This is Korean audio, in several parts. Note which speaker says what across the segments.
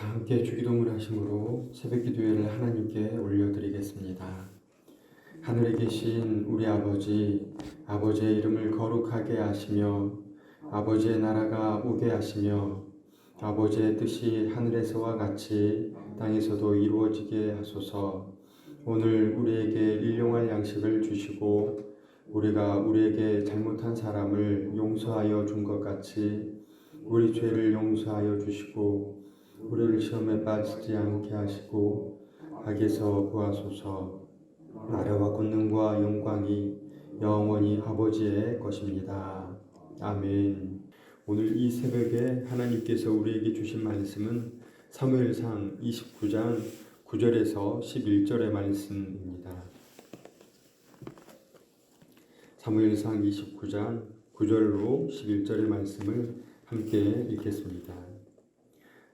Speaker 1: 다 함께 주기도문을 하심으로 새벽 기도회를 하나님께 올려드리겠습니다. 하늘에 계신 우리 아버지, 아버지의 이름을 거룩하게 하시며 아버지의 나라가 오게 하시며 아버지의 뜻이 하늘에서와 같이 땅에서도 이루어지게 하소서. 오늘 우리에게 일용할 양식을 주시고 우리가 우리에게 잘못한 사람을 용서하여 준 것 같이 우리 죄를 용서하여 주시고 우리를 시험에 빠지지 않게 하시고 악에서 구하소서. 나라와 권능과 영광이 영원히 아버지의 것입니다. 아멘. 오늘 이 새벽에 하나님께서 우리에게 주신 말씀은 사무엘상 29장 9절에서 11절의 말씀입니다. 사무엘상 29장 9절로 11절의 말씀을 함께 읽겠습니다.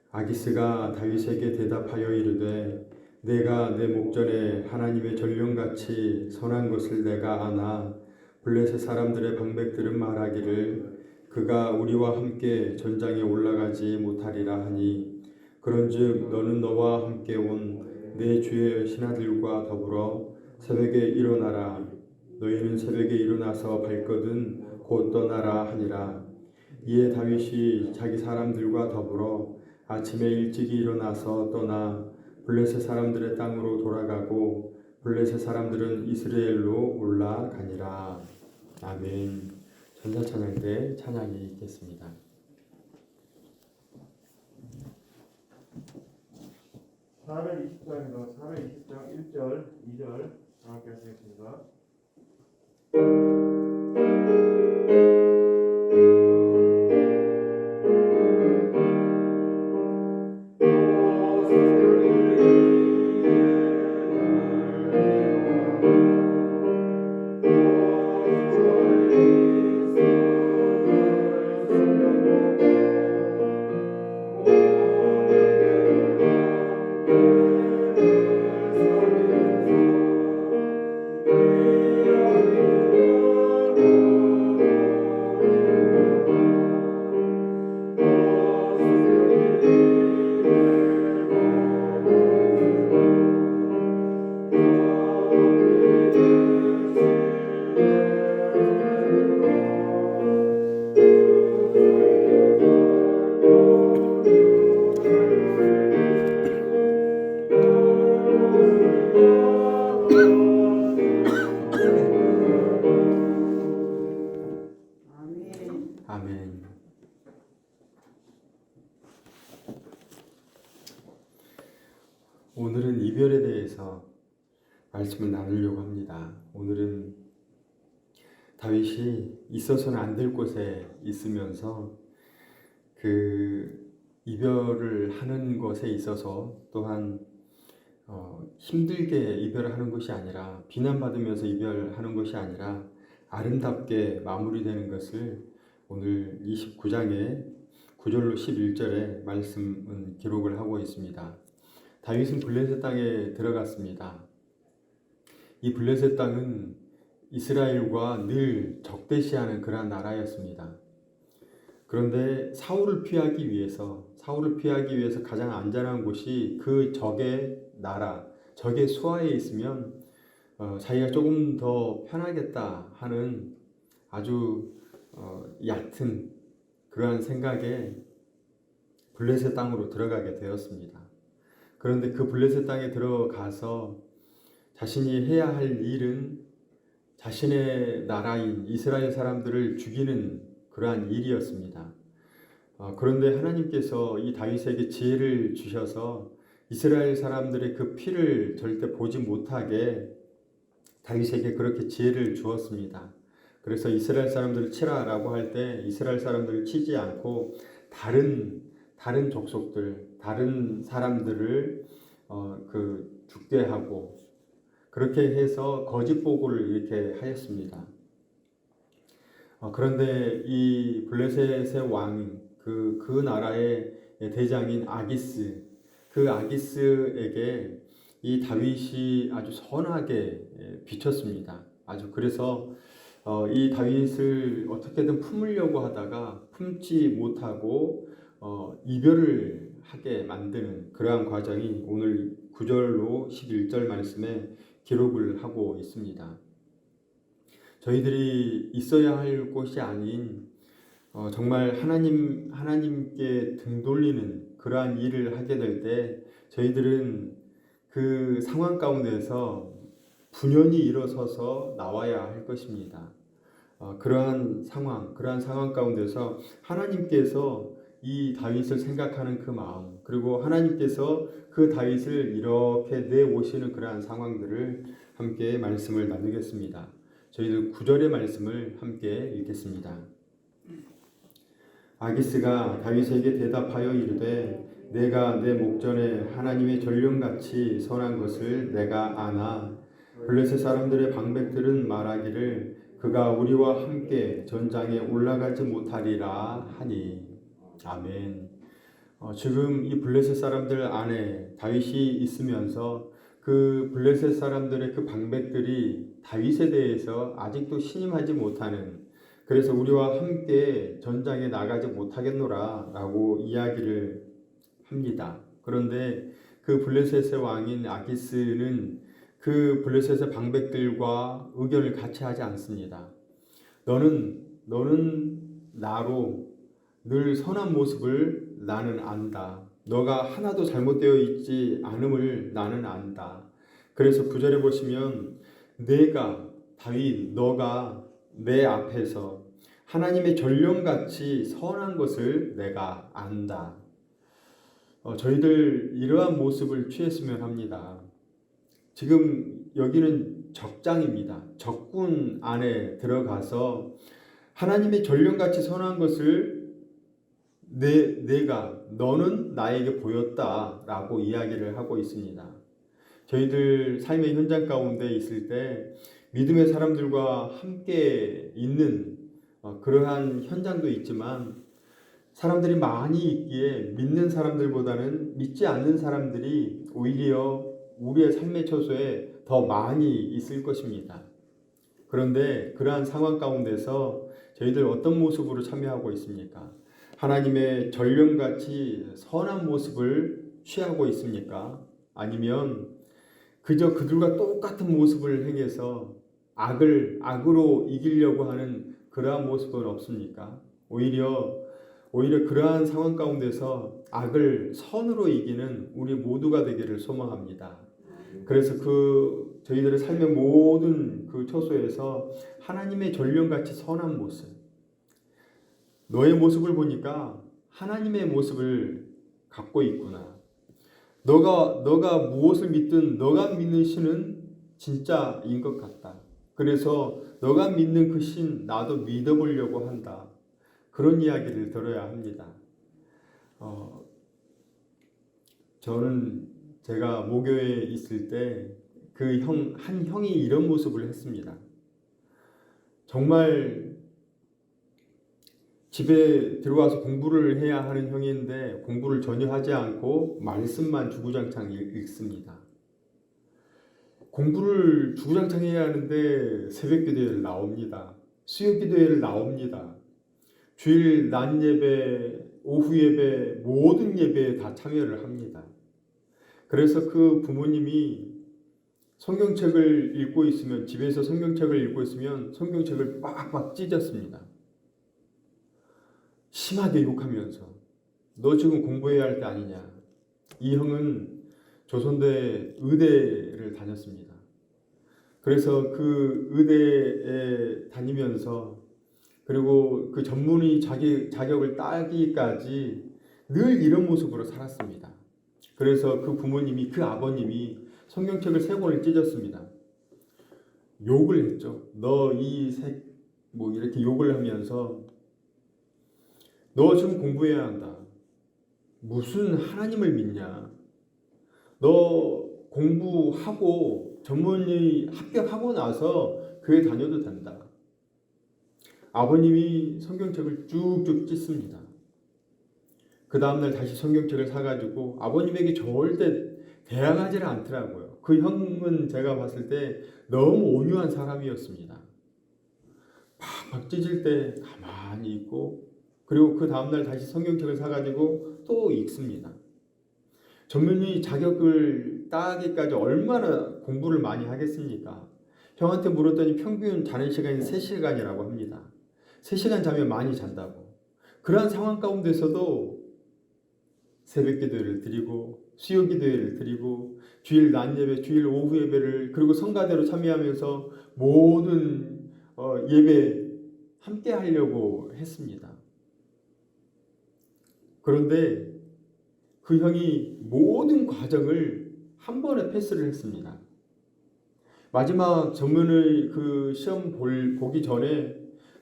Speaker 1: 아기스가 다윗에게 대답하여 이르되 내가 내 목전에 하나님의 전령같이 선한 것을 내가 아나 블레셋 사람들의 방백들은 말하기를 그가 우리와 함께 전장에 올라가지 못하리라 하니 그런즉 너는 너와 함께 온 내 주의 신하들과 더불어 새벽에 일어나라. 너희는 새벽에 일어나서 발거든 곧 떠나라 하니라. 이에 다윗이 자기 사람들과 더불어 아침에 일찍이 일어나서 떠나 블레셋 사람들의 땅으로 돌아가고 블레셋 사람들은 이스라엘로 올라가니라. 아멘. 전사찬양 때 찬양이 있겠습니다.
Speaker 2: 사무엘 20장입니다. 사무엘 20장 1절, 2절 함께 하시겠습니다.
Speaker 1: 아멘. 오늘은 이별에 대해서 말씀을 나누려고 합니다. 오늘은 다윗이 있어서는 안 될 곳에 있으면서 그 이별을 하는 것에 있어서 또한 힘들게 이별을 하는 것이 아니라 비난받으면서 이별하는 것이 아니라 아름답게 마무리되는 것을 오늘 29장의 9절로 11절의 말씀은 기록을 하고 있습니다. 다윗은 블레셋 땅에 들어갔습니다. 이 블레셋 땅은 이스라엘과 늘 적대시하는 그러한 나라였습니다. 그런데 사울을 피하기 위해서 가장 안전한 곳이 그 적의 나라, 적의 수하에 있으면 자기가 조금 더 편하겠다 하는 아주 얕은 그러한 생각에 블레셋 땅으로 들어가게 되었습니다. 그런데 그 블레셋 땅에 들어가서 자신이 해야 할 일은 자신의 나라인 이스라엘 사람들을 죽이는 그러한 일이었습니다. 그런데 하나님께서 이 다윗에게 지혜를 주셔서 이스라엘 사람들의 그 피를 절대 보지 못하게 다윗에게 그렇게 지혜를 주었습니다. 그래서 이스라엘 사람들을 치라라고 할 때 이스라엘 사람들을 치지 않고 다른 족속들, 다른 사람들을 죽게 하고 그렇게 해서 거짓 보고를 이렇게 하였습니다. 그런데 이 블레셋의 왕, 그 나라의 대장인 아기스, 그 아기스에게 이 다윗이 아주 선하게 비쳤습니다. 그래서 이 다윗을 어떻게든 품으려고 하다가 품지 못하고 이별을 하게 만드는 그러한 과정이 오늘 9절로 11절 말씀에 기록을 하고 있습니다. 저희들이 있어야 할 곳이 아닌 정말 하나님께 등 돌리는 그러한 일을 하게 될 때 저희들은 그 상황 가운데서 분연히 일어서서 나와야 할 것입니다. 그러한 상황 가운데서 하나님께서 이 다윗을 생각하는 그 마음, 그리고 하나님께서 그 다윗을 이렇게 내오시는 그러한 상황들을 함께 말씀을 나누겠습니다. 저희들 9절의 말씀을 함께 읽겠습니다. 아기스가 다윗에게 대답하여 이르되 내가 내 목전에 하나님의 전령같이 선한 것을 내가 아나 블레셋 사람들의 방백들은 말하기를 그가 우리와 함께 전장에 올라가지 못하리라 하니. 아멘. 지금 이 블레셋 사람들 안에 다윗이 있으면서 그 블레셋 사람들의 그 방백들이 다윗에 대해서 아직도 신임하지 못하는, 그래서 우리와 함께 전장에 나가지 못하겠노라 라고 이야기를 합니다. 그런데 그 블레셋의 왕인 아기스는 그 블레셋의 방백들과 의견을 같이 하지 않습니다. 너는 나로 늘 선한 모습을 나는 안다. 너가 하나도 잘못되어 있지 않음을 나는 안다. 그래서 9절에 보시면 다윗 너가 내 앞에서 하나님의 전령같이 선한 것을 내가 안다. 저희들 이러한 모습을 취했으면 합니다. 지금 여기는 적장입니다. 적군 안에 들어가서 하나님의 전령같이 선한 것을 너는 나에게 보였다라고 이야기를 하고 있습니다. 저희들 삶의 현장 가운데 있을 때 믿음의 사람들과 함께 있는 그러한 현장도 있지만 사람들이 많이 있기에 믿는 사람들보다는 믿지 않는 사람들이 오히려 우리의 삶의 처소에 더 많이 있을 것입니다. 그런데 그러한 상황 가운데서 저희들 어떤 모습으로 참여하고 있습니까? 하나님의 전령같이 선한 모습을 취하고 있습니까? 아니면 그저 그들과 똑같은 모습을 행해서 악으로 이기려고 하는 그러한 모습은 없습니까? 오히려 그러한 상황 가운데서 악을 선으로 이기는 우리 모두가 되기를 소망합니다. 그래서 저희들의 삶의 모든 그 처소에서 하나님의 전령같이 선한 모습, 너의 모습을 보니까 하나님의 모습을 갖고 있구나. 너가 무엇을 믿든 너가 믿는 신은 진짜인 것 같다. 그래서 너가 믿는 그 신 나도 믿어보려고 한다. 그런 이야기를 들어야 합니다. 저는 제가 모교에 있을 때 한 형이 이런 모습을 했습니다. 정말 집에 들어와서 공부를 해야 하는 형인데 공부를 전혀 하지 않고 말씀만 주구장창 읽습니다. 공부를 주구장창 해야 하는데 새벽 기도회를 나옵니다. 수요 기도회를 나옵니다. 주일 낮 예배, 오후 예배, 모든 예배에 다 참여를 합니다. 그래서 그 부모님이 성경책을 읽고 있으면, 집에서 성경책을 읽고 있으면 성경책을 빡빡 찢었습니다. 심하게 욕하면서 너 지금 공부해야 할 때 아니냐. 이 형은 조선대 의대를 다녔습니다. 그래서 그 의대에 다니면서 그리고 그 전문의 자격을 따기까지 늘 이런 모습으로 살았습니다. 그래서 그 아버님이 성경책을 3권을 찢었습니다. 욕을 했죠. 너 이렇게 욕을 하면서 너 지금 공부해야 한다. 무슨 하나님을 믿냐? 너 공부하고 전문의 합격하고 나서 교회 다녀도 된다. 아버님이 성경책을 쭉쭉 찢습니다. 그 다음날 다시 성경책을 사가지고 아버님에게 절대 대항하지를 않더라고요. 그 형은 제가 봤을 때 너무 온유한 사람이었습니다. 팍팍 찢을 때 가만히 있고, 그리고 그 다음날 다시 성경책을 사가지고 또 읽습니다. 전문의 자격을 따기까지 얼마나 공부를 많이 하겠습니까? 형한테 물었더니 평균 자는 시간이 3시간이라고 합니다. 3시간 자면 많이 잔다고. 그러한 상황 가운데서도 새벽 기도를 드리고 수요 기도회를 드리고 주일 낮 예배, 주일 오후 예배를 그리고 성가대로 참여하면서 모든 예배 함께 하려고 했습니다. 그런데 그 형이 모든 과정을 한 번에 패스를 했습니다. 마지막 전문의 그 시험 보기 전에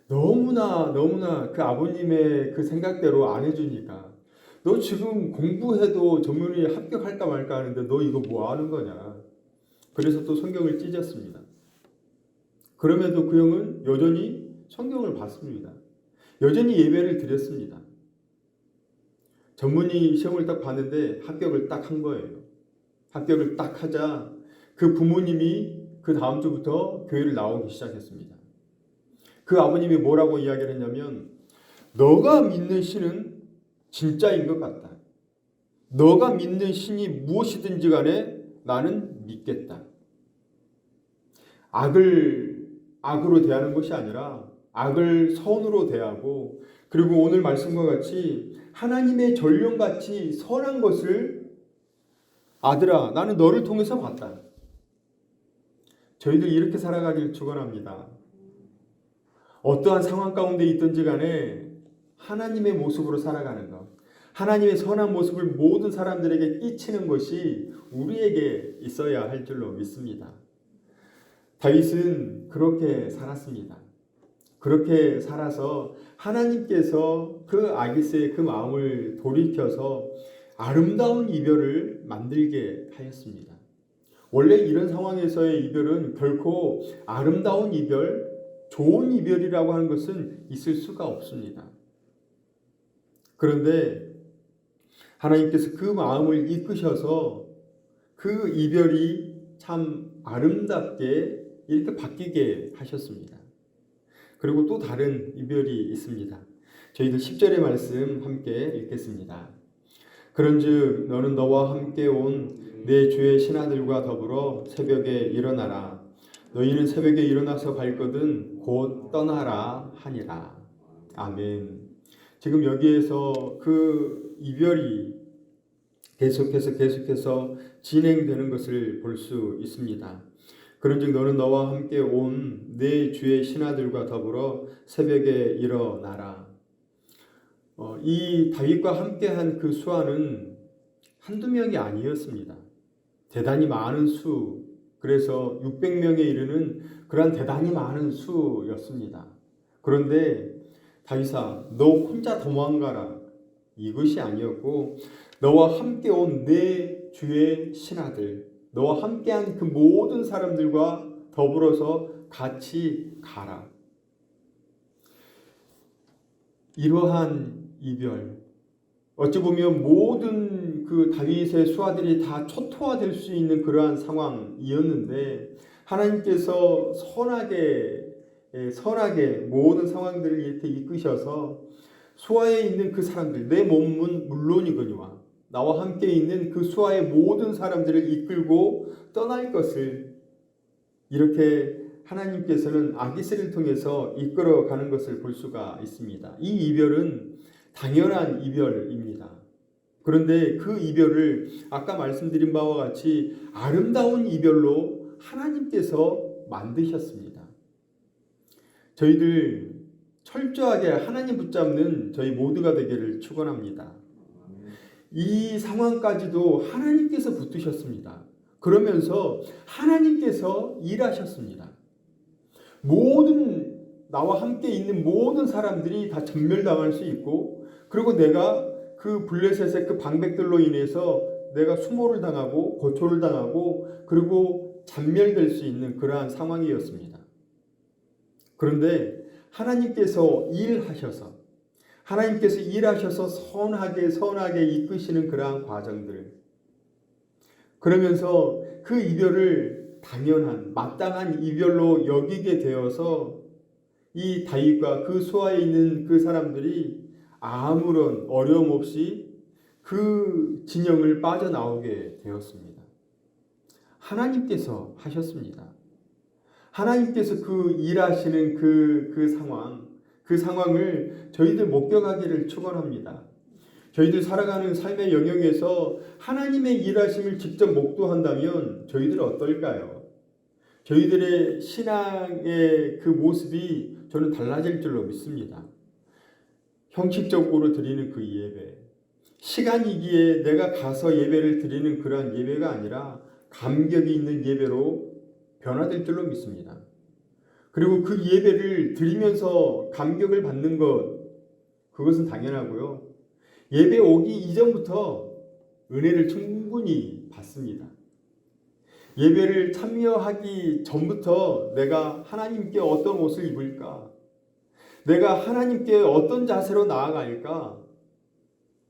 Speaker 1: 너무나 그 아버님의 그 생각대로 안 해주니까 너 지금 공부해도 전문의 합격할까 말까 하는데 너 이거 뭐 하는 거냐. 그래서 또 성경을 찢었습니다. 그럼에도 그 형은 여전히 성경을 봤습니다. 여전히 예배를 드렸습니다. 전문의 시험을 딱 봤는데 합격을 딱 한 거예요. 합격을 딱 하자 그 부모님이 그 다음 주부터 교회를 나오기 시작했습니다. 그 아버님이 뭐라고 이야기를 했냐면 너가 믿는 신은 진짜인 것 같다. 너가 믿는 신이 무엇이든지 간에 나는 믿겠다. 악으로 대하는 것이 아니라 악을 선으로 대하고 그리고 오늘 말씀과 같이 하나님의 전령같이 선한 것을 아들아 나는 너를 통해서 봤다. 저희들 이렇게 살아가길 축원합니다. 어떠한 상황 가운데 있든지 간에 하나님의 모습으로 살아가는 것, 하나님의 선한 모습을 모든 사람들에게 끼치는 것이 우리에게 있어야 할 줄로 믿습니다. 다윗은 그렇게 살았습니다. 그렇게 살아서 하나님께서 그 아기스의 그 마음을 돌이켜서 아름다운 이별을 만들게 하였습니다. 원래 이런 상황에서의 이별은 결코 아름다운 이별, 좋은 이별이라고 하는 것은 있을 수가 없습니다. 그런데 하나님께서 그 마음을 이끄셔서 그 이별이 참 아름답게 이렇게 바뀌게 하셨습니다. 그리고 또 다른 이별이 있습니다. 저희들 10절의 말씀 함께 읽겠습니다. 그런즉 너는 너와 함께 온 내 주의 신하들과 더불어 새벽에 일어나라. 너희는 새벽에 일어나서 갈 것은 곧 떠나라 하니라. 아멘. 지금 여기에서 그 이별이 계속해서 진행되는 것을 볼 수 있습니다. 그런즉 너는 너와 함께 온 내 주의 신하들과 더불어 새벽에 일어나라. 이 다윗과 함께한 그 수하는 한두 명이 아니었습니다. 대단히 많은 수, 그래서 600명에 이르는 그러한 대단히 많은 수였습니다. 그런데 다윗아, 너 혼자 도망가라. 이것이 아니었고 너와 함께 온 내 주의 신하들, 너와 함께한 그 모든 사람들과 더불어서 같이 가라. 이러한 이별, 어찌 보면 모든 그 다윗의 수하들이 다 초토화될 수 있는 그러한 상황이었는데 하나님께서 선하게 모든 상황들을 이렇게 이끄셔서 수하에 있는 그 사람들, 내 몸은 물론이거니와 나와 함께 있는 그 수하의 모든 사람들을 이끌고 떠날 것을 이렇게 하나님께서는 아기스를 통해서 이끌어가는 것을 볼 수가 있습니다. 이 이별은 당연한 이별입니다. 그런데 그 이별을 아까 말씀드린 바와 같이 아름다운 이별로 하나님께서 만드셨습니다. 저희들 철저하게 하나님 붙잡는 저희 모두가 되기를 축원합니다. 이 상황까지도 하나님께서 붙으셨습니다. 그러면서 하나님께서 일하셨습니다. 모든 나와 함께 있는 모든 사람들이 다 전멸당할 수 있고 그리고 내가 그 블레셋의 그 방백들로 인해서 내가 수모를 당하고 고초를 당하고 그리고 잔멸될 수 있는 그러한 상황이었습니다. 그런데 하나님께서 일하셔서 선하게 이끄시는 그러한 과정들, 그러면서 그 이별을 당연한 마땅한 이별로 여기게 되어서 이 다윗과 그 수하에 있는 그 사람들이 아무런 어려움 없이 그 진영을 빠져나오게 되었습니다. 하나님께서 하셨습니다. 하나님께서 그 일하시는 그 상황을 저희들 목격하기를 축원합니다. 저희들 살아가는 삶의 영역에서 하나님의 일하심을 직접 목도한다면 저희들은 어떨까요? 저희들의 신앙의 그 모습이 저는 달라질 줄로 믿습니다. 형식적으로 드리는 그 예배, 시간이기에 내가 가서 예배를 드리는 그러한 예배가 아니라 감격이 있는 예배로 변화될 줄로 믿습니다. 그리고 그 예배를 드리면서 감격을 받는 것, 그것은 당연하고요. 예배 오기 이전부터 은혜를 충분히 받습니다. 예배를 참여하기 전부터 내가 하나님께 어떤 옷을 입을까? 내가 하나님께 어떤 자세로 나아갈까?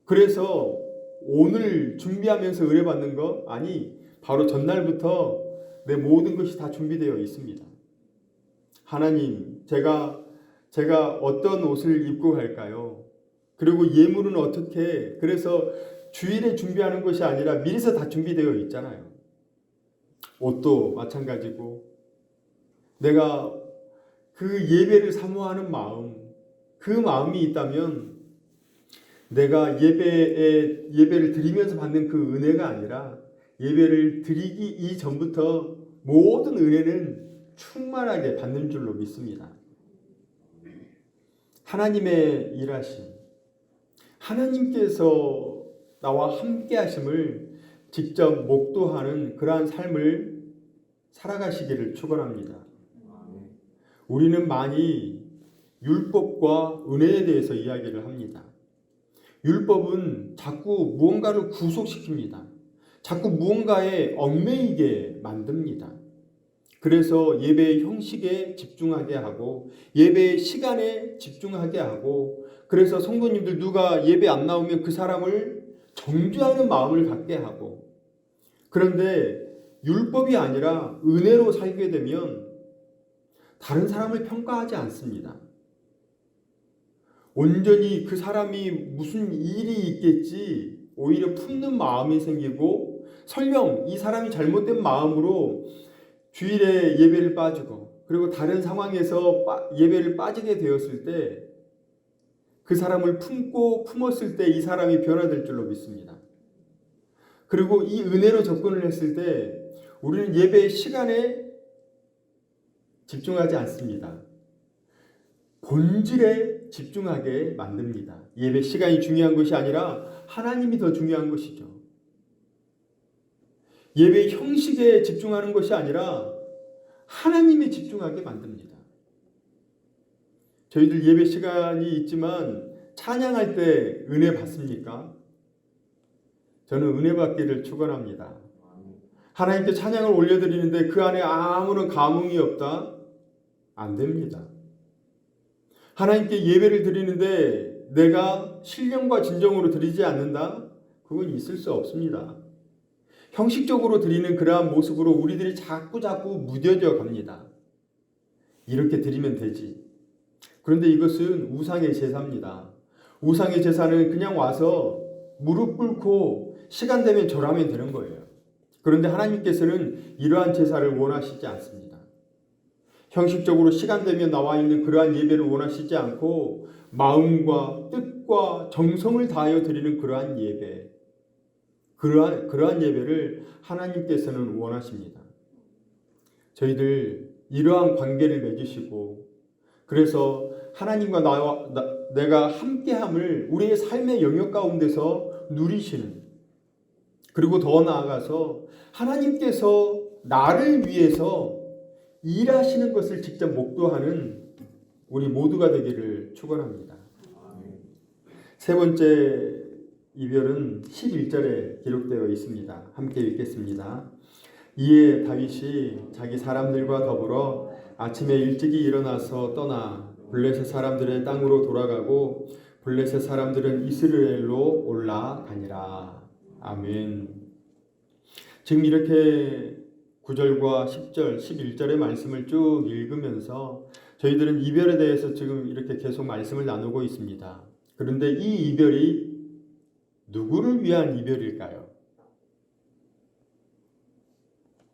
Speaker 1: 그래서 오늘 준비하면서 은혜 받는 거? 아니, 바로 전날부터 내 모든 것이 다 준비되어 있습니다. 하나님, 제가 어떤 옷을 입고 갈까요? 그리고 예물은 어떻게? 그래서 주일에 준비하는 것이 아니라 미리서 다 준비되어 있잖아요. 옷도 마찬가지고 내가 그 예배를 사모하는 마음, 그 마음이 있다면 내가 예배를 드리면서 받는 그 은혜가 아니라 예배를 드리기 이전부터 모든 은혜는 충만하게 받는 줄로 믿습니다. 하나님의 일하심, 하나님께서 나와 함께 하심을 직접 목도하는 그러한 삶을 살아가시기를 축원합니다. 우리는 많이 율법과 은혜에 대해서 이야기를 합니다. 율법은 자꾸 무언가를 구속시킵니다. 자꾸 무언가에 얽매이게 만듭니다. 그래서 예배의 형식에 집중하게 하고 예배의 시간에 집중하게 하고 그래서 성도님들 누가 예배 안 나오면 그 사람을 정죄하는 마음을 갖게 하고 그런데 율법이 아니라 은혜로 살게 되면 다른 사람을 평가하지 않습니다. 온전히 그 사람이 무슨 일이 있겠지 오히려 품는 마음이 생기고 설령 이 사람이 잘못된 마음으로 주일에 예배를 빠지고 그리고 다른 상황에서 예배를 빠지게 되었을 때 그 사람을 품었을 때 이 사람이 변화될 줄로 믿습니다. 그리고 이 은혜로 접근을 했을 때 우리는 예배의 시간에 집중하지 않습니다. 본질에 집중하게 만듭니다. 예배 시간이 중요한 것이 아니라 하나님이 더 중요한 것이죠. 예배 형식에 집중하는 것이 아니라 하나님에 집중하게 만듭니다. 저희들 예배 시간이 있지만 찬양할 때 은혜 받습니까? 저는 은혜 받기를 축원합니다. 하나님께 찬양을 올려드리는데 그 안에 아무런 감흥이 없다? 안 됩니다. 하나님께 예배를 드리는데 내가 신령과 진정으로 드리지 않는다? 그건 있을 수 없습니다. 형식적으로 드리는 그러한 모습으로 우리들이 자꾸 무뎌져 갑니다. 이렇게 드리면 되지. 그런데 이것은 우상의 제사입니다. 우상의 제사는 그냥 와서 무릎 꿇고 시간 되면 절하면 되는 거예요. 그런데 하나님께서는 이러한 제사를 원하시지 않습니다. 형식적으로 시간 되면 나와 있는 그러한 예배를 원하시지 않고 마음과 뜻과 정성을 다하여 드리는 그러한 예배, 그러한 예배를 하나님께서는 원하십니다. 저희들 이러한 관계를 맺으시고 그래서 하나님과 내가 함께함을 우리의 삶의 영역 가운데서 누리시는 그리고 더 나아가서 하나님께서 나를 위해서 일하시는 것을 직접 목도하는 우리 모두가 되기를 축원합니다. 세 번째 이별은 11절에 기록되어 있습니다. 함께 읽겠습니다. 이에 다윗이 자기 사람들과 더불어 아침에 일찍이 일어나서 떠나 블레셋 사람들의 땅으로 돌아가고 블레셋 사람들은 이스라엘로 올라가니라. 아멘. 지금 이렇게 9절과 10절, 11절의 말씀을 쭉 읽으면서 저희들은 이별에 대해서 지금 이렇게 계속 말씀을 나누고 있습니다. 그런데 이 이별이 누구를 위한 이별일까요?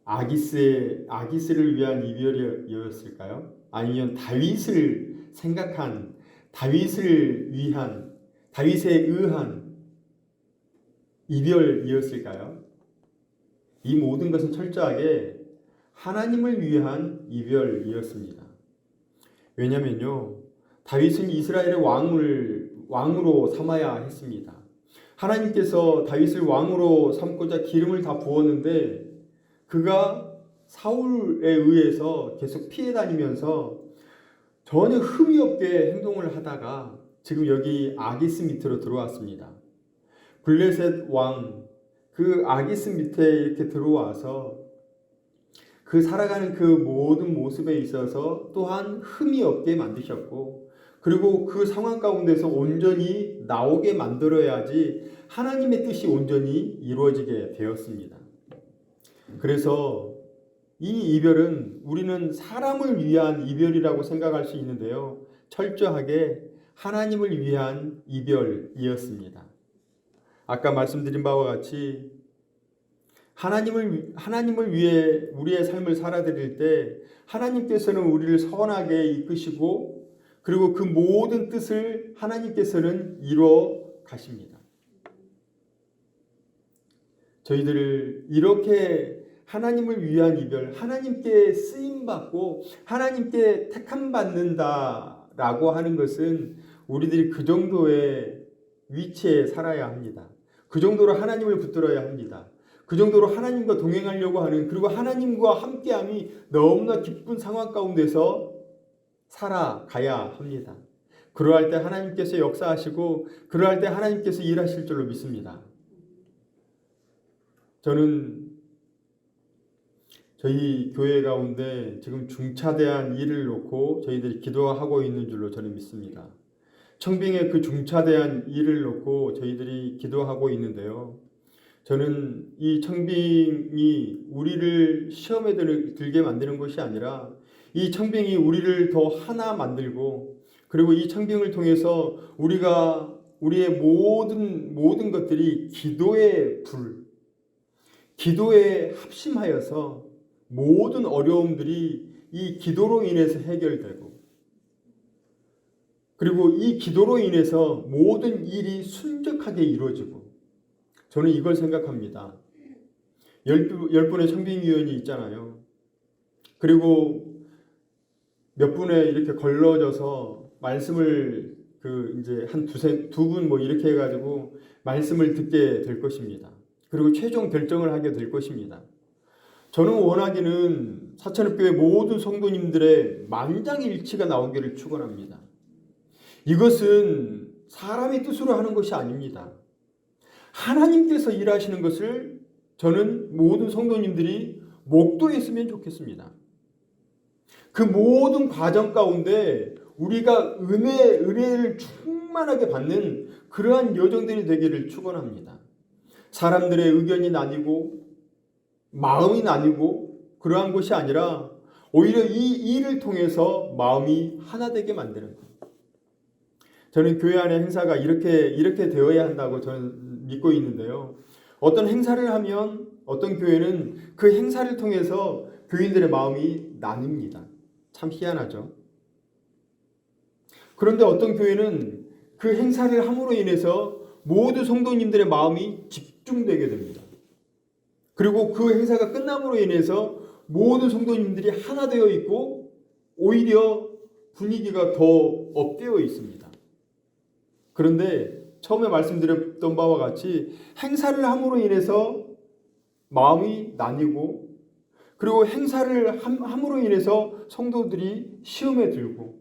Speaker 1: 아기스를 위한 이별이었을까요? 아니면 다윗을 생각한, 다윗을 위한, 다윗에 의한 이별이었을까요? 이 모든 것은 철저하게 하나님을 위한 이별이었습니다. 왜냐면요, 다윗은 이스라엘의 왕으로 삼아야 했습니다. 하나님께서 다윗을 왕으로 삼고자 기름을 다 부었는데 그가 사울에 의해서 계속 피해 다니면서 전혀 흠이 없게 행동을 하다가 지금 여기 아기스 밑으로 들어왔습니다. 블레셋 왕, 그 아기스 밑에 이렇게 들어와서 그 살아가는 그 모든 모습에 있어서 또한 흠이 없게 만드셨고, 그리고 그 상황 가운데서 온전히 나오게 만들어야지 하나님의 뜻이 온전히 이루어지게 되었습니다. 그래서 이 이별은 우리는 사람을 위한 이별이라고 생각할 수 있는데요, 철저하게 하나님을 위한 이별이었습니다. 아까 말씀드린 바와 같이 하나님을 위해 우리의 삶을 살아드릴 때 하나님께서는 우리를 선하게 이끄시고, 그리고 그 모든 뜻을 하나님께서는 이루어 가십니다. 저희들을 이렇게 하나님을 위한 이별, 하나님께 쓰임받고 하나님께 택함받는다라고 하는 것은 우리들이 그 정도의 위치에 살아야 합니다. 그 정도로 하나님을 붙들어야 합니다. 그 정도로 하나님과 동행하려고 하는, 그리고 하나님과 함께함이 너무나 기쁜 상황 가운데서 살아가야 합니다. 그러할 때 하나님께서 역사하시고 그러할 때 하나님께서 일하실 줄로 믿습니다. 저는 저희 교회 가운데 지금 중차대한 일을 놓고 저희들이 기도하고 있는 줄로 저는 믿습니다. 청빙의 그 중차대한 일을 놓고 저희들이 기도하고 있는데요, 저는 이 청빙이 우리를 시험에 들게 만드는 것이 아니라 이 청빙이 우리를 더 하나 만들고, 그리고 이 청빙을 통해서 우리의 모든 것들이 기도의 불, 기도에 합심하여서 모든 어려움들이 이 기도로 인해서 해결되고, 그리고 이 기도로 인해서 모든 일이 순적하게 이루어지고, 저는 이걸 생각합니다. 10분의 청빙위원이 있잖아요. 그리고 몇 분에 이렇게 걸러져서 말씀을 이제 한 두 분 뭐 이렇게 해가지고 말씀을 듣게 될 것입니다. 그리고 최종 결정을 하게 될 것입니다. 저는 원하기는 사천읍교회 모든 성도님들의 만장일치가 나오기를 축원합니다. 이것은 사람의 뜻으로 하는 것이 아닙니다. 하나님께서 일하시는 것을 저는 모든 성도님들이 목도했으면 좋겠습니다. 그 모든 과정 가운데 우리가 은혜를 충만하게 받는 그러한 여정들이 되기를 축원합니다. 사람들의 의견이 나뉘고 마음이 나뉘고 그러한 것이 아니라 오히려 이 일을 통해서 마음이 하나 되게 만드는 것. 저는 교회 안의 행사가 이렇게 되어야 한다고 저는 믿고 있는데요. 어떤 행사를 하면 어떤 교회는 그 행사를 통해서 교인들의 마음이 나뉩니다. 참 희한하죠. 그런데 어떤 교회는 그 행사를 함으로 인해서 모두 성도님들의 마음이 집중되게 됩니다. 그리고 그 행사가 끝남으로 인해서 모든 성도님들이 하나 되어 있고 오히려 분위기가 더 업되어 있습니다. 그런데 처음에 말씀드렸던 바와 같이 행사를 함으로 인해서 마음이 나뉘고, 그리고 행사를 함으로 인해서 성도들이 시험에 들고,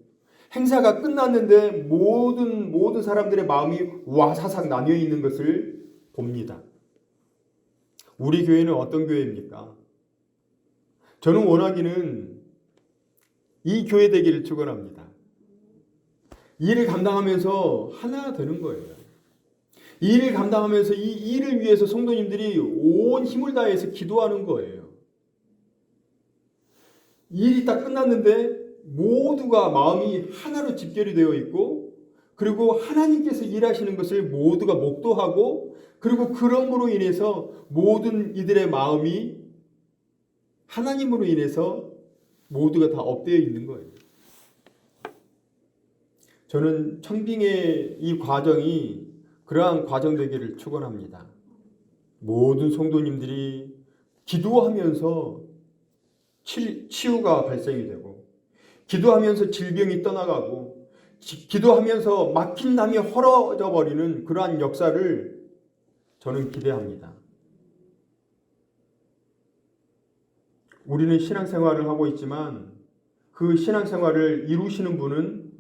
Speaker 1: 행사가 끝났는데 모든 사람들의 마음이 와사삭 나뉘어 있는 것을 봅니다. 우리 교회는 어떤 교회입니까? 저는 원하기는 이 교회 되기를 축원합니다. 이 일을 감당하면서 하나 되는 거예요. 이 일을 감당하면서 이 일을 위해서 성도님들이 온 힘을 다해서 기도하는 거예요. 이 일이 딱 끝났는데 모두가 마음이 하나로 집결이 되어 있고, 그리고 하나님께서 일하시는 것을 모두가 목도하고 그리고 그러므로 인해서 모든 이들의 마음이 하나님으로 인해서 모두가 다 업되어 있는 거예요. 저는 청빙의 이 과정이 그러한 과정 되기를 축원합니다. 모든 성도님들이 기도하면서 치유가 발생이 되고 기도하면서 질병이 떠나가고 기도하면서 막힌 담이 헐어져 버리는 그러한 역사를 저는 기대합니다. 우리는 신앙생활을 하고 있지만 그 신앙생활을 이루시는 분은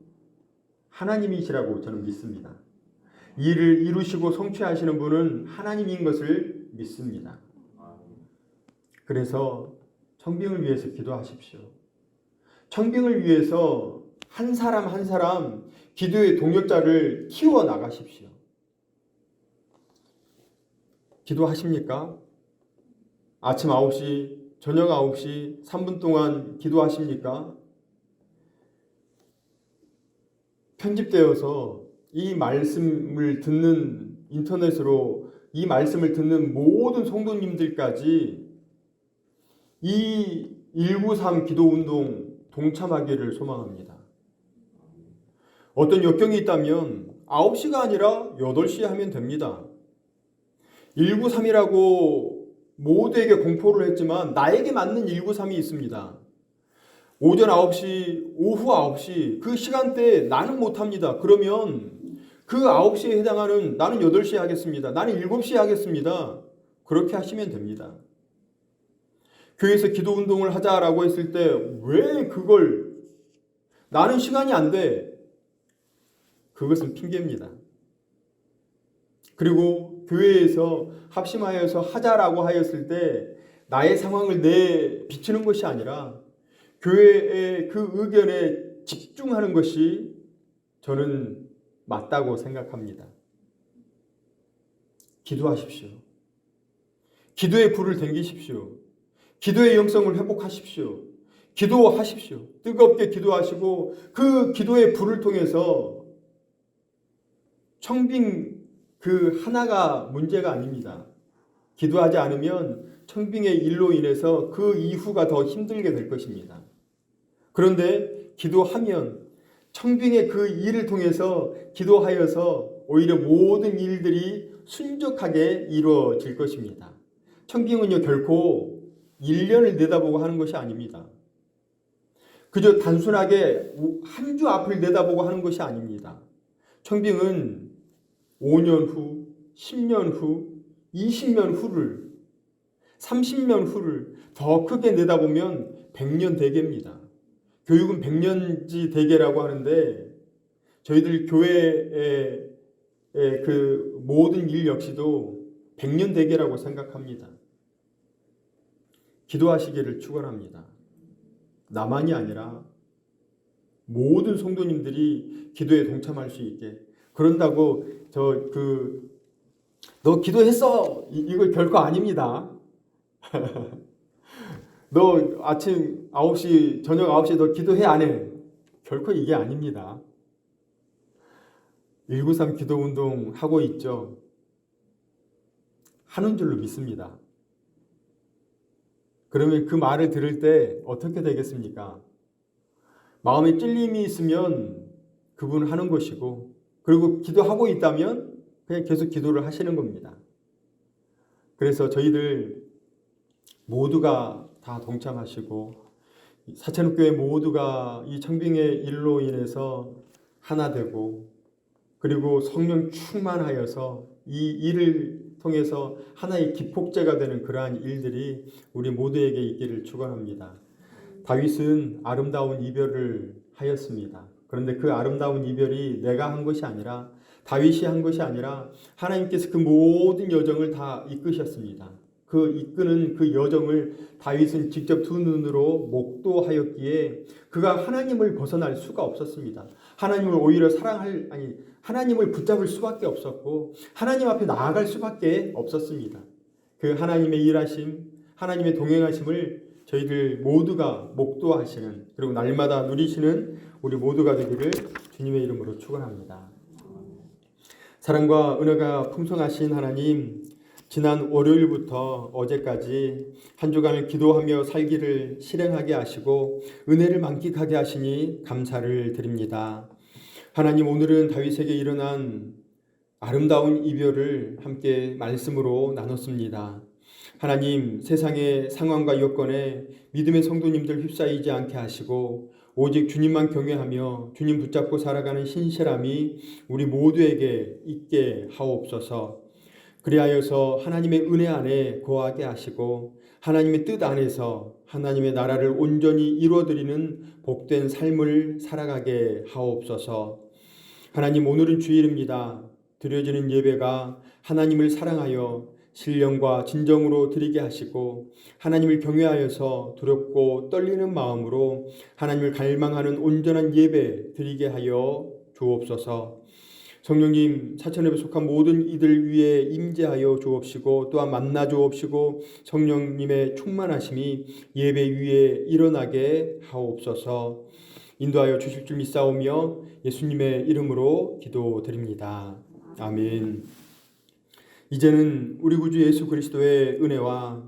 Speaker 1: 하나님이시라고 저는 믿습니다. 이를 이루시고 성취하시는 분은 하나님인 것을 믿습니다. 그래서 청빙을 위해서 기도하십시오. 청빙을 위해서 한 사람 한 사람 기도의 동역자를 키워 나가십시오. 기도하십니까? 아침 9시, 저녁 9시 3분 동안 기도하십니까? 편집되어서 이 말씀을 듣는 인터넷으로 이 말씀을 듣는 모든 성도님들까지 이 193 기도운동 동참하기를 소망합니다. 어떤 역경이 있다면 9시가 아니라 8시에 하면 됩니다. 193이라고 모두에게 공포를 했지만 나에게 맞는 193이 있습니다. 오전 9시, 오후 9시 그 시간대에 나는 못합니다. 그러면 그 9시에 해당하는 나는 8시에 하겠습니다. 나는 7시에 하겠습니다. 그렇게 하시면 됩니다. 교회에서 기도운동을 하자라고 했을 때 왜 그걸 나는 시간이 안 돼. 그것은 핑계입니다. 그리고 교회에서 합심하여서 하자라고 하였을 때 나의 상황을 비추는 것이 아니라 교회의 그 의견에 집중하는 것이 저는 맞다고 생각합니다. 기도하십시오. 기도의 불을 댕기십시오. 기도의 영성을 회복하십시오. 기도하십시오. 뜨겁게 기도하시고 그 기도의 불을 통해서 청빙 그 하나가 문제가 아닙니다. 기도하지 않으면 청빙의 일로 인해서 그 이후가 더 힘들게 될 것입니다. 그런데 기도하면 청빙의 그 일을 통해서 기도하여서 오히려 모든 일들이 순적하게 이루어질 것입니다. 청빙은요 결코 1년을 내다보고 하는 것이 아닙니다. 그저 단순하게 한 주 앞을 내다보고 하는 것이 아닙니다. 청빙은 5년 후, 10년 후, 20년 후를 30년 후를 더 크게 내다보면 100년 대계입니다. 교육은 100년지 대계라고 하는데 저희들 교회의 그 모든 일 역시도 100년 대계라고 생각합니다. 기도하시기를 축원합니다. 나만이 아니라 모든 성도님들이 기도에 동참할 수 있게. 그런다고 너 기도했어 이거 결코 아닙니다. 너 아침 9시 저녁 9시에 너 기도해 안 해? 결코 이게 아닙니다. 193 기도운동 하고 있죠. 하는 줄로 믿습니다. 그러면 그 말을 들을 때 어떻게 되겠습니까? 마음에 찔림이 있으면 그분은 하는 것이고 그리고 기도하고 있다면 그냥 계속 기도를 하시는 겁니다. 그래서 저희들 모두가 다 동참하시고 사천교회 모두가 이 청빙의 일로 인해서 하나 되고 그리고 성령 충만하여서 이 일을 통해서 하나의 기폭제가 되는 그러한 일들이 우리 모두에게 있기를 축원합니다. 다윗은 아름다운 이별을 하였습니다. 그런데 그 아름다운 이별이 내가 한 것이 아니라 다윗이 한 것이 아니라 하나님께서 그 모든 여정을 다 이끄셨습니다. 그 이끄는 그 여정을 다윗은 직접 두 눈으로 목도하였기에 그가 하나님을 벗어날 수가 없었습니다. 하나님을 오히려 하나님을 붙잡을 수밖에 없었고 하나님 앞에 나아갈 수밖에 없었습니다. 그 하나님의 일하심, 하나님의 동행하심을 저희들 모두가 목도하시는 그리고 날마다 누리시는 우리 모두가 되기를 주님의 이름으로 축원합니다. 사랑과 은혜가 풍성하신 하나님, 지난 월요일부터 어제까지 한 주간을 기도하며 살기를 실행하게 하시고 은혜를 만끽하게 하시니 감사를 드립니다. 하나님, 오늘은 다윗에게 일어난 아름다운 이별을 함께 말씀으로 나눴습니다. 하나님, 세상의 상황과 여건에 믿음의 성도님들 휩싸이지 않게 하시고 오직 주님만 경외하며 주님 붙잡고 살아가는 신실함이 우리 모두에게 있게 하옵소서. 그리하여서 하나님의 은혜 안에 거하게 하시고 하나님의 뜻 안에서 하나님의 나라를 온전히 이루어드리는 복된 삶을 살아가게 하옵소서. 하나님, 오늘은 주일입니다. 드려지는 예배가 하나님을 사랑하여 신령과 진정으로 드리게 하시고 하나님을 경외하여서 두렵고 떨리는 마음으로 하나님을 갈망하는 온전한 예배 드리게 하여 주옵소서. 성령님, 사천읍에 속한 모든 이들 위에 임재하여 주옵시고 또한 만나 주옵시고 성령님의 충만하심이 예배 위에 일어나게 하옵소서. 인도하여 주실 줄 믿사오며 예수님의 이름으로 기도드립니다. 아멘. 이제는 우리 구주 예수 그리스도의 은혜와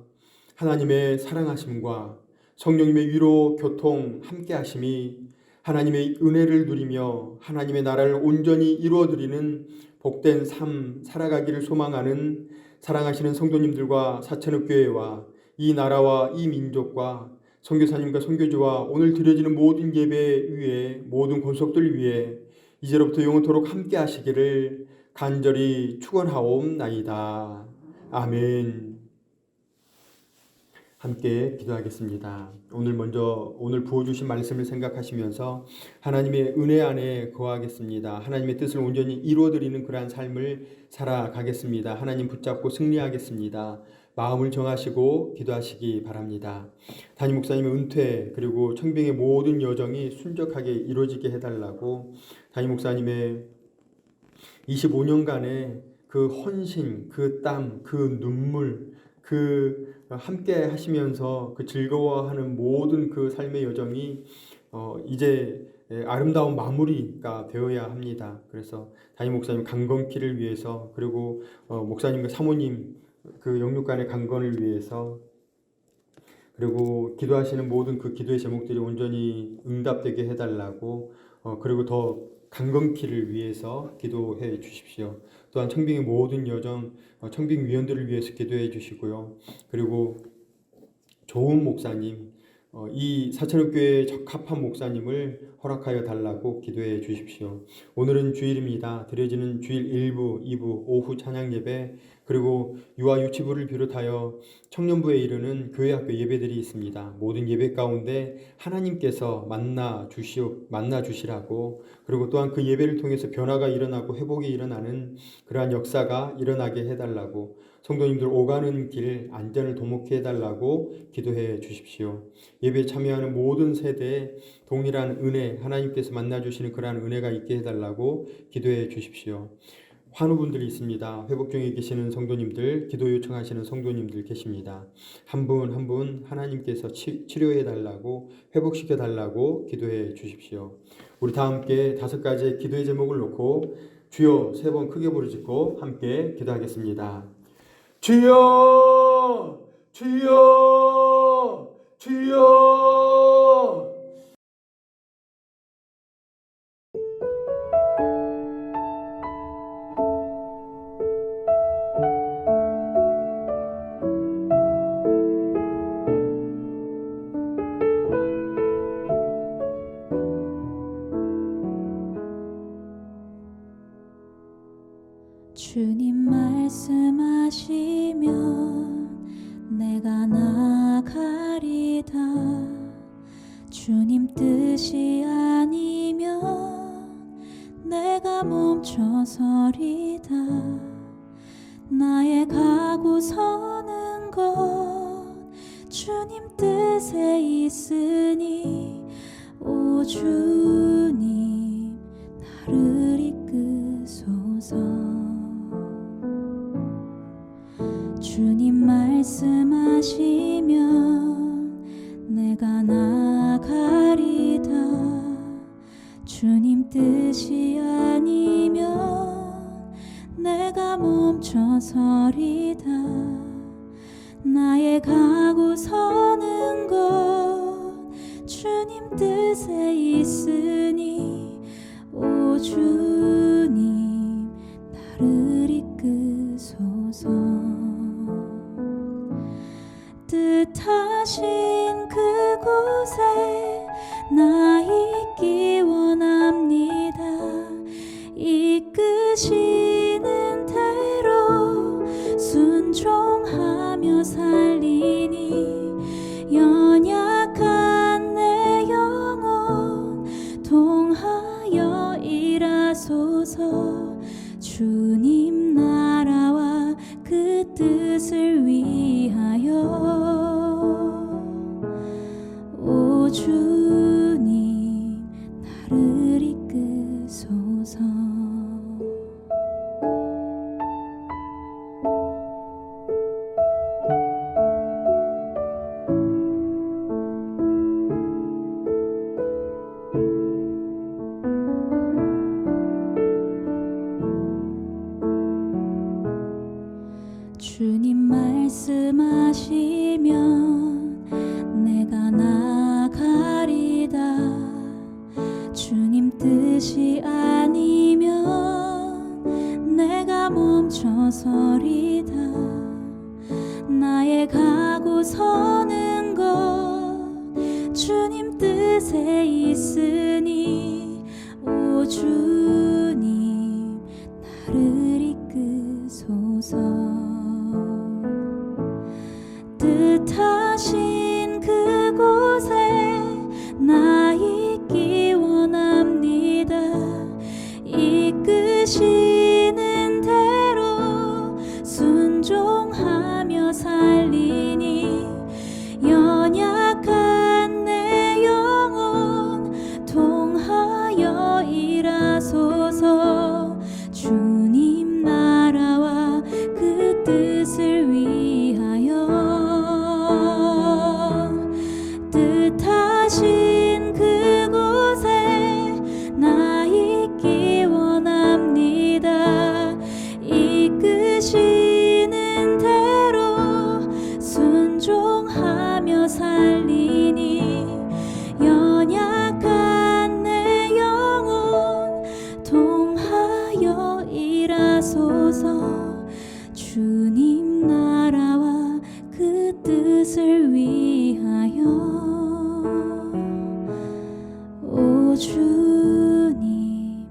Speaker 1: 하나님의 사랑하심과 성령님의 위로 교통 함께 하심이 하나님의 은혜를 누리며 하나님의 나라를 온전히 이루어드리는 복된 삶 살아가기를 소망하는 사랑하시는 성도님들과 사천읍교회와 이 나라와 이 민족과 선교사님과 선교주와 오늘 드려지는 모든 예배 위에 모든 권속들 위에 이제로부터 영원토록 함께 하시기를 간절히 축원하옵나이다. 아멘. 함께 기도하겠습니다. 오늘 부어주신 말씀을 생각하시면서 하나님의 은혜 안에 거하겠습니다. 하나님의 뜻을 온전히 이루어드리는 그러한 삶을 살아가겠습니다. 하나님 붙잡고 승리하겠습니다. 마음을 정하시고 기도하시기 바랍니다. 담임 목사님의 은퇴 그리고 청빙의 모든 여정이 순적하게 이루어지게 해달라고 담임 목사님의 25년간의 그 헌신, 그 땀, 그 눈물, 그 함께 하시면서 그 즐거워하는 모든 그 삶의 여정이 이제 아름다운 마무리가 되어야 합니다. 그래서 담임 목사님 강건키를 위해서 그리고 목사님과 사모님 그 영육간의 강건을 위해서 그리고 기도하시는 모든 그 기도의 제목들이 온전히 응답되게 해달라고 그리고 더 강건키를 위해서 기도해 주십시오. 또한 청빙의 모든 여정 청빙 위원들을 위해서 기도해 주시고요. 그리고 좋은 목사님 이 사천읍교회에 적합한 목사님을 허락하여 달라고 기도해 주십시오. 오늘은 주일입니다. 드려지는 주일 1부, 2부, 오후 찬양 예배 그리고 유아 유치부를 비롯하여 청년부에 이르는 교회학교 예배들이 있습니다. 모든 예배 가운데 하나님께서 만나 주시라고 그리고 또한 그 예배를 통해서 변화가 일어나고 회복이 일어나는 그러한 역사가 일어나게 해달라고 성도님들 오가는 길 안전을 도모케 해달라고 기도해 주십시오. 예배에 참여하는 모든 세대에 동일한 은혜 하나님께서 만나주시는 그러한 은혜가 있게 해달라고 기도해 주십시오. 환우분들이 있습니다. 회복 중에 계시는 성도님들, 기도 요청하시는 성도님들 계십니다. 한 분 한 분 하나님께서 치료해 달라고 회복시켜 달라고 기도해 주십시오. 우리 다 함께 5가지의 기도의 제목을 놓고 주여 3번 크게 부르짖고 함께 기도하겠습니다. 주여 주여 주여.
Speaker 3: 주님 말씀하시면 내가 나가리다. 주님 뜻이 아니면 내가 멈춰서리다. 나의 가고 서는 것 주님 뜻에 있으니 오 주님 나를 이끄소서. 주님 말씀하시면 내가 나가리다. 주님 뜻이 아니면 내가 멈춰서리다. 나의 가고 서는 곳 주님 뜻에 있으니 오 주님 나를 이끄소서. 뜻하신 그곳에 나 있기 원합니다. 이끄시는 대로 순종하며 살리니 연약한 내 영혼 통하여 일하소서. 주님 나라와 그 뜻을 위하여 오 주님 나를 이끄소서. 주님 말씀하시면 내가 나가리다. 주님 뜻이 아니면 내가 멈춰서리다. 나의 가고 서는 곳 주님 뜻에 있으니 오 주님 나를 이끄소서. 뜻하신 그곳에 나 있기 원합니다. 이끄시는 대로 순종하며 살리니 연약한 내 영혼 통하여 일하소서. 주님 나라와 그 뜻을 위하여 뜻하신 그곳에 나 있기 원합니다. 이끄시는 대로 순종하며 살리니 연약한 내 영혼 통하여 일하소서. 주님 나라와 그 뜻을 위하여 오 주님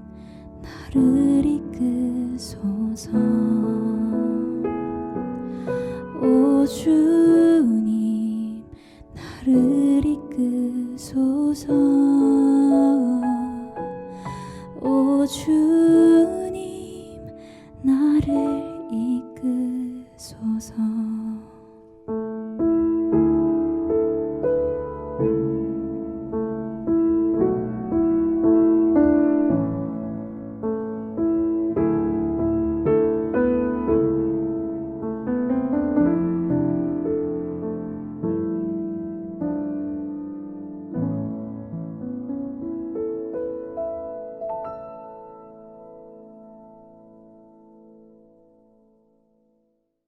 Speaker 3: 나를 이끄소서. 오 주님 나를 이끄소서. 오 주님